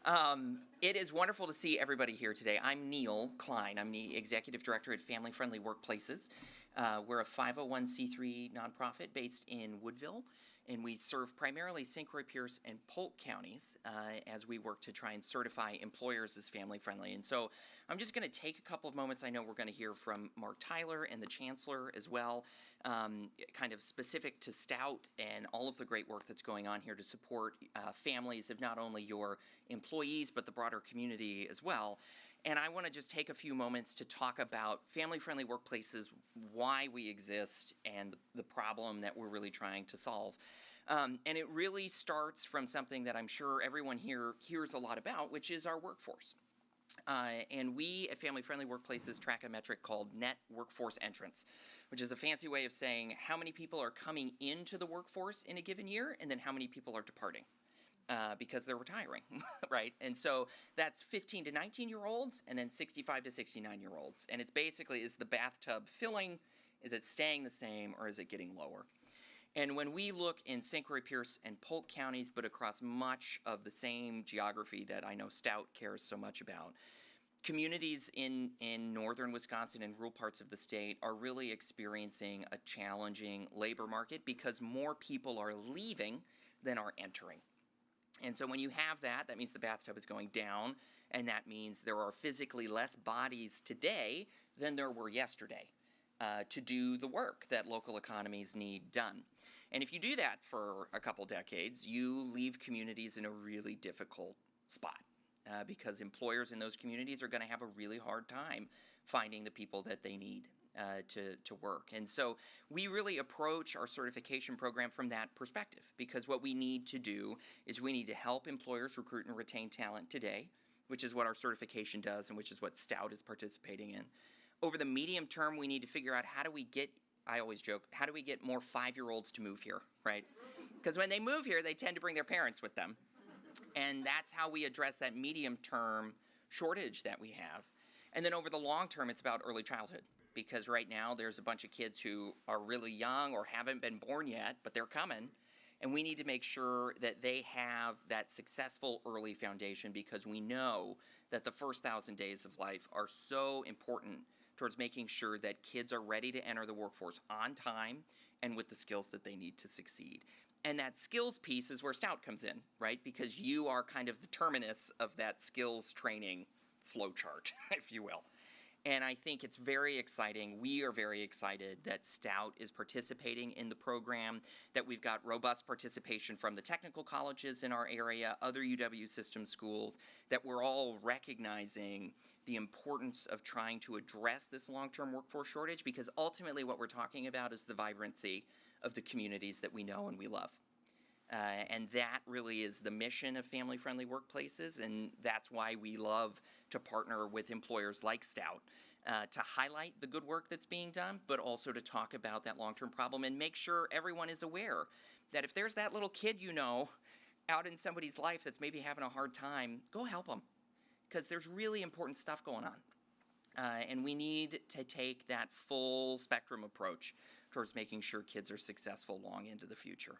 It is wonderful to see everybody here today. I'm Neil Kline. I'm the Executive Director at Family Friendly Workplaces. We're a 501c3 nonprofit based in Woodville, and we serve primarily St. Croix, Pierce, and Polk counties as we work to try and certify employers as family friendly. And so I'm just going to take a couple of moments. I know we're going to hear from Mark Tyler and the Chancellor as well, kind of specific to Stout and all of the great work that's going on here to support families of not only your employees but the broader community as well. And I want to just take a few moments to talk about family-friendly workplaces, why we exist, and the problem that we're really trying to solve. And it really starts from something that I'm sure everyone here hears a lot about, which is our workforce. And we at Family Friendly Workplaces track a metric called net workforce entrance, which is a fancy way of saying how many people are coming into the workforce in a given year and then how many people are departing. Because they're retiring, right? And so that's 15 to 19-year-olds and then 65 to 69-year-olds. And it's basically, is the bathtub filling, is it staying the same, or is it getting lower? And when we look in St. Croix, Pierce, and Polk counties, but across much of the same geography that I know Stout cares so much about, communities in northern Wisconsin and rural parts of the state are really experiencing a challenging labor market because more people are leaving than are entering. And so when you have that, that means the bathtub is going down, and that means there are physically less bodies today than there were yesterday to do the work that local economies need done. And if you do that for a couple decades, you leave communities in a really difficult spot because employers in those communities are going to have a really hard time finding the people that they need. To work. And so we really approach our certification program from that perspective, because what we need to do is we need to help employers recruit and retain talent today, which is what our certification does and which is what Stout is participating in. Over the medium term, we need to figure out how do we get, I always joke, how do we get more 5-year-olds to move here, right? Because when they move here, they tend to bring their parents with them. And that's how we address that medium term shortage that we have. And then over the long term, it's about early childhood. Because right now there's a bunch of kids who are really young or haven't been born yet, but they're coming. And we need to make sure that they have that successful early foundation, because we know that the first 1,000 days of life are so important towards making sure that kids are ready to enter the workforce on time and with the skills that they need to succeed. And that skills piece is where Stout comes in, right? Because you are kind of the terminus of that skills training flowchart, if you will. And I think it's very exciting. We are very excited that Stout is participating in the program, that we've got robust participation from the technical colleges in our area, other UW system schools, that we're all recognizing the importance of trying to address this long-term workforce shortage, because ultimately what we're talking about is the vibrancy of the communities that we know and we love. And that really is the mission of family-friendly workplaces, and that's why we love to partner with employers like Stout to highlight the good work that's being done, but also to talk about that long-term problem and make sure everyone is aware that if there's that little kid you know out in somebody's life that's maybe having a hard time, go help them, because there's really important stuff going on. And we need to take that full spectrum approach towards making sure kids are successful long into the future.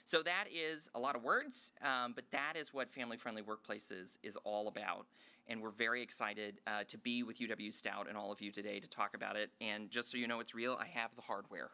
So that is a lot of words, but that is what family-friendly workplaces is all about. And we're very excited to be with UW-Stout and all of you today to talk about it. And just so you know it's real, I have the hardware.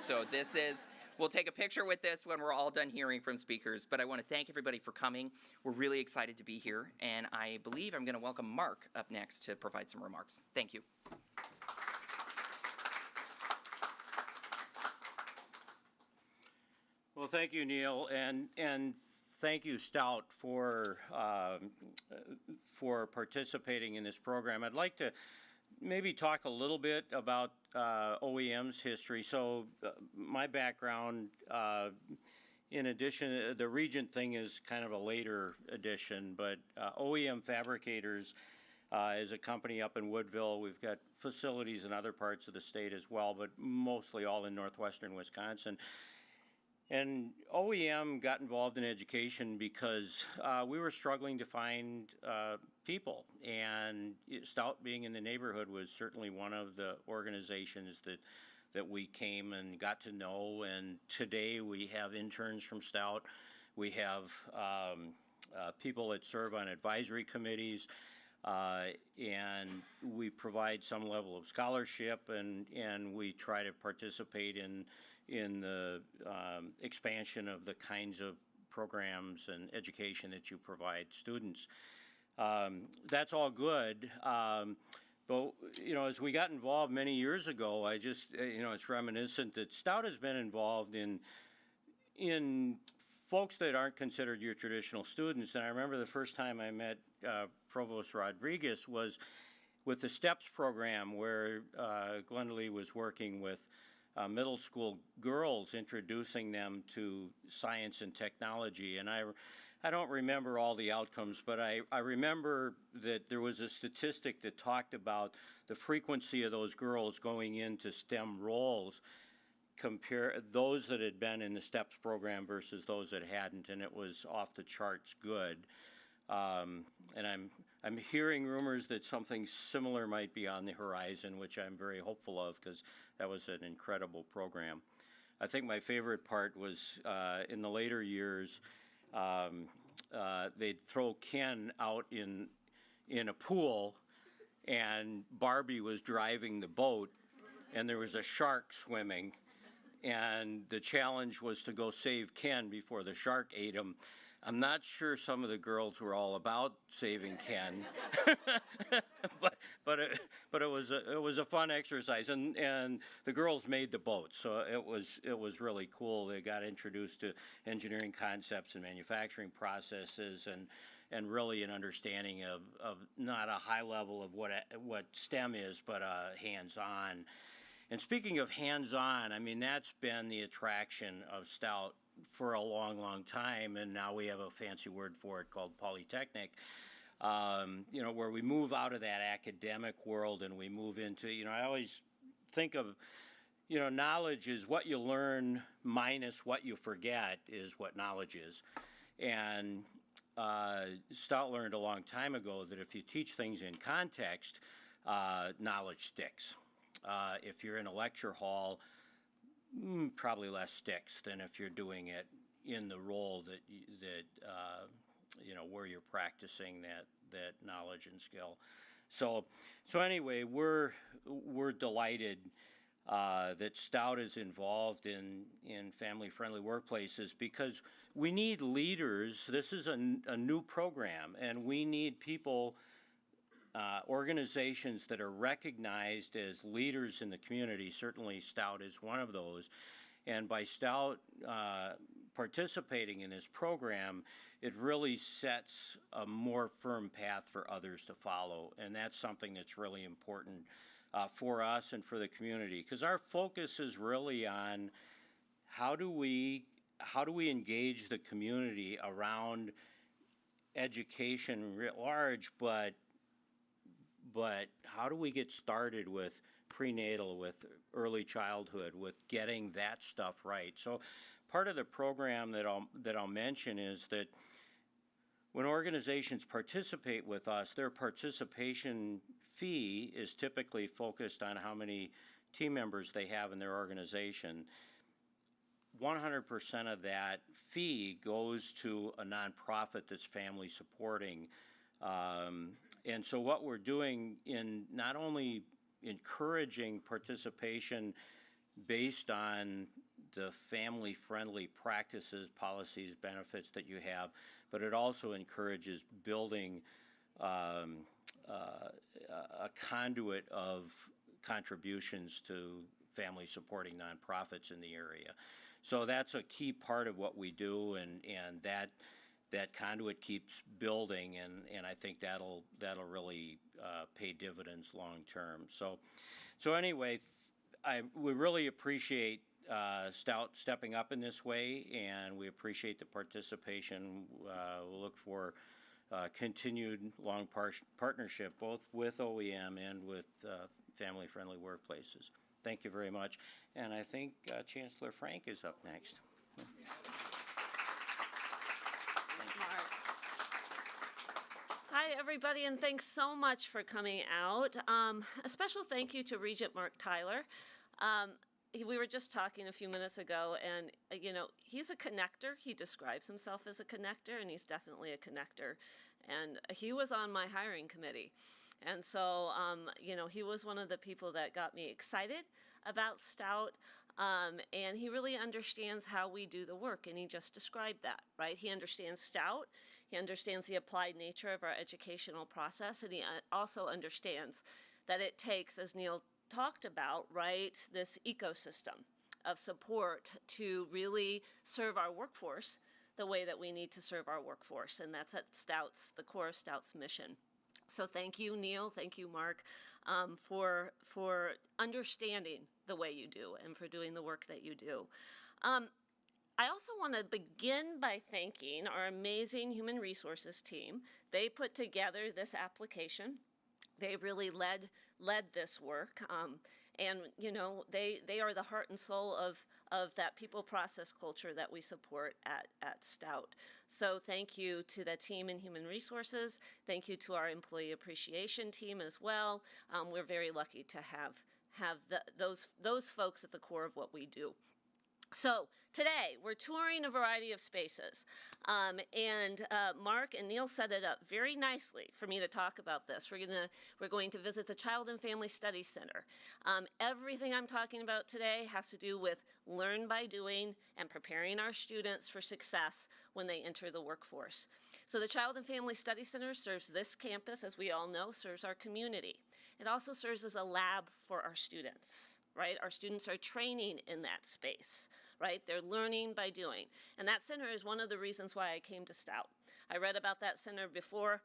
So this is, we'll take a picture with this when we're all done hearing from speakers. But I want to thank everybody for coming. We're really excited to be here. And I believe I'm going to welcome Mark up next to provide some remarks. Thank you. Well, thank you, Neil, and thank you, Stout, for participating in this program. I'd like to maybe talk a little bit about OEM's history. So my background, in addition, the Regent thing is kind of a later addition, but OEM Fabricators is a company up in Woodville. We've got facilities in other parts of the state as well, but mostly all in northwestern Wisconsin. And OEM got involved in education because we were struggling to find people, and Stout being in the neighborhood was certainly one of the organizations that we came and got to know. And today we have interns from Stout. We have people that serve on advisory committees, and we provide some level of scholarship, and we try to participate in the expansion of the kinds of programs and education that you provide students. That's all good. But, as we got involved many years ago, I just, it's reminiscent that Stout has been involved in folks that aren't considered your traditional students. And I remember the first time I met Provost Rodriguez was with the STEPS program, where Glenda was working with middle school girls, introducing them to science and technology. And I don't remember all the outcomes, but I remember that there was a statistic that talked about the frequency of those girls going into STEM roles, compare those that had been in the STEPS program versus those that hadn't, and it was off the charts good. And I'm hearing rumors that something similar might be on the horizon, which I'm very hopeful of, because that was an incredible program. I think my favorite part was in the later years, they'd throw Ken out in a pool, and Barbie was driving the boat, and there was a shark swimming, and the challenge was to go save Ken before the shark ate him. I'm not sure some of the girls were all about saving Ken, but it was a fun exercise, and the girls made the boat, so it was really cool. They got introduced to engineering concepts and manufacturing processes, and really an understanding of not a high level of what STEM is, but hands-on. And speaking of hands-on, I mean, that's been the attraction of Stout for a long, long time, and now we have a fancy word for it called Polytechnic, where we move out of that academic world and we move into, I always think of, knowledge is what you learn minus what you forget is what knowledge is. And Stout learned a long time ago that if you teach things in context, knowledge sticks. If you're in a lecture hall, probably less sticks than if you're doing it in the role that where you're practicing that knowledge and skill. So anyway, we're delighted that Stout is involved in family-friendly workplaces, because we need leaders. This is a new program, and we need people, organizations that are recognized as leaders in the community. Certainly Stout is one of those. And by Stout participating in this program, it really sets a more firm path for others to follow. And that's something that's really important for us and for the community, because our focus is really on how do we engage the community around education writ large, but how do we get started with prenatal, with early childhood, with getting that stuff right? So part of the program that I'll mention is that when organizations participate with us, their participation fee is typically focused on how many team members they have in their organization. 100% of that fee goes to a nonprofit that's family supporting. And so what we're doing in not only encouraging participation based on the family-friendly practices, policies, benefits that you have, but it also encourages building a conduit of contributions to family-supporting nonprofits in the area. So that's a key part of what we do, and that conduit keeps building, and I think that'll really pay dividends long term. So anyway, we really appreciate Stout stepping up in this way, and we appreciate the participation. We'll look for continued long partnership both with OEM and with family-friendly workplaces. Thank you very much, and I think Chancellor Frank is up next. Hi, everybody, and thanks so much for coming out. A special thank you to Regent Mark Tyler. we were just talking a few minutes ago, and he's a connector. He describes himself as a connector, and he's definitely a connector. And he was on my hiring committee. And so, he was one of the people that got me excited about Stout. And he really understands how we do the work, and he just described that, right? He understands Stout. He understands the applied nature of our educational process, and he also understands that it takes, as Neil talked about, right, this ecosystem of support to really serve our workforce the way that we need to serve our workforce, and that's at Stout's, the core of Stout's mission. So thank you, Neil, thank you, Mark, for understanding the way you do and for doing the work that you do. I also want to begin by thanking our amazing human resources team. They put together this application. They really led this work, and they are the heart and soul of that people process culture that we support at Stout. So thank you to the team in human resources. Thank you to our employee appreciation team as well. We're very lucky to have those folks at the core of what we do. So today we're touring a variety of spaces, and Mark and Neil set it up very nicely for me to talk about this. We're going to visit the Child and Family Studies Center. Everything I'm talking about today has to do with learn by doing and preparing our students for success when they enter the workforce. So the Child and Family Studies Center serves this campus, as we all know, serves our community. It also serves as a lab for our students. Right? Our students are training in that space, right? They're learning by doing. And that center is one of the reasons why I came to Stout. I read about that center before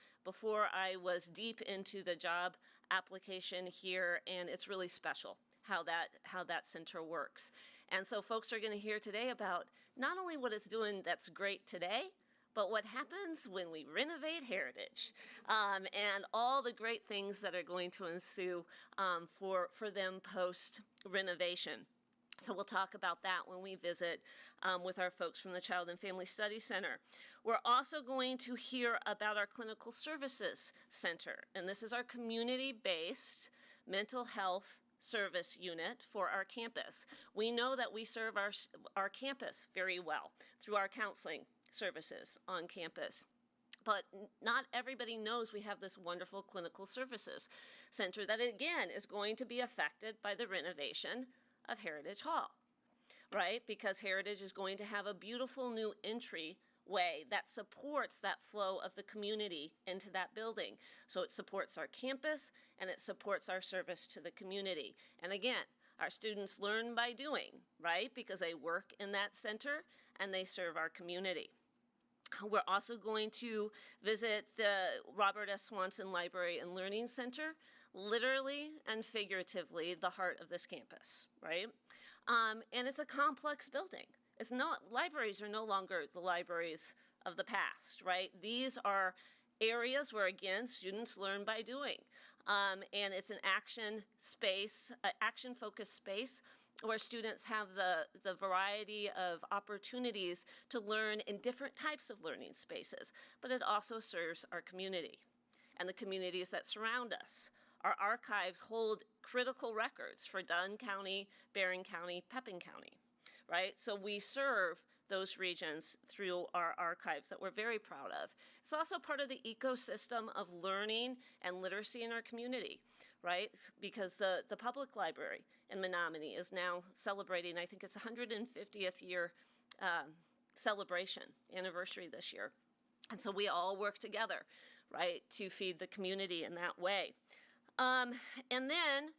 I was deep into the job application here, and it's really special how that center works. And so folks are going to hear today about not only what it's doing that's great today, but what happens when we renovate heritage, and all the great things that are going to ensue for them post-renovation. So we'll talk about that when we visit with our folks from the Child and Family Studies Center. We're also going to hear about our Clinical Services Center, and this is our community-based mental health service unit for our campus. We know that we serve our campus very well through our counseling services on campus. But not everybody knows we have this wonderful clinical services center that, again, is going to be affected by the renovation of Heritage Hall, right? Because Heritage is going to have a beautiful new entryway that supports that flow of the community into that building. So it supports our campus and it supports our service to the community. And again, our students learn by doing, right? Because they work in that center and they serve our community. We're also going to visit the Robert S. Swanson Library and Learning Center, literally and figuratively the heart of this campus, right? And it's a complex building. Libraries are no longer the libraries of the past, right? These are areas where, again, students learn by doing. And it's an action space, action-focused space, where students have the variety of opportunities to learn in different types of learning spaces, but it also serves our community and the communities that surround us. Our archives hold critical records for Dunn County, Barron County, Pepin County, right? So we serve those regions through our archives that we're very proud of. It's also part of the ecosystem of learning and literacy in our community, right? Because the public library in Menominee is now celebrating, I think it's 150th year celebration, anniversary this year. And so we all work together, right, to feed the community in that way. And then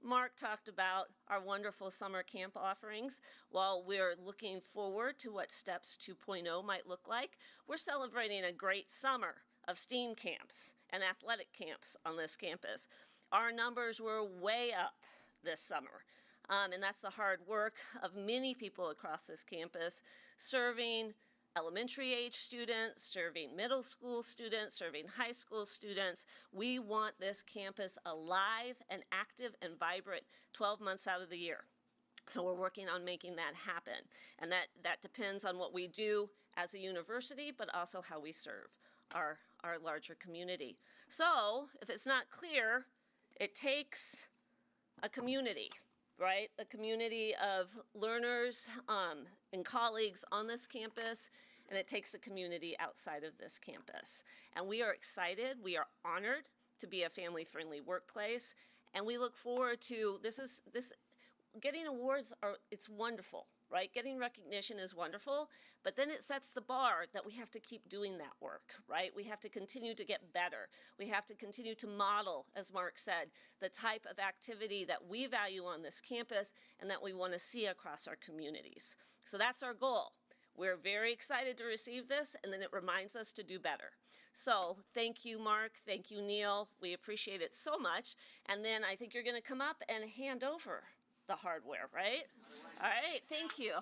Mark talked about our wonderful summer camp offerings. While we're looking forward to what Steps 2.0 might look like, we're celebrating a great summer of STEAM camps and athletic camps on this campus. Our numbers were way up this summer, and that's the hard work of many people across this campus, serving elementary age students, serving middle school students, serving high school students. We want this campus alive and active and vibrant 12 months out of the year. So we're working on making that happen. And that depends on what we do as a university, but also how we serve our larger community. So if it's not clear, it takes a community, right? A community of learners and colleagues on this campus, and it takes a community outside of this campus. And we are excited, we are honored to be a family-friendly workplace, and we look forward to, getting awards it's wonderful, right? Getting recognition is wonderful, but then it sets the bar that we have to keep doing that work, right? We have to continue to get better. We have to continue to model, as Mark said, the type of activity that we value on this campus and that we want to see across our communities. So that's our goal. We're very excited to receive this, and then it reminds us to do better. So thank you, Mark. Thank you, Neil. We appreciate it so much. And then I think you're going to come up and hand over the hardware, right? All right, thank you.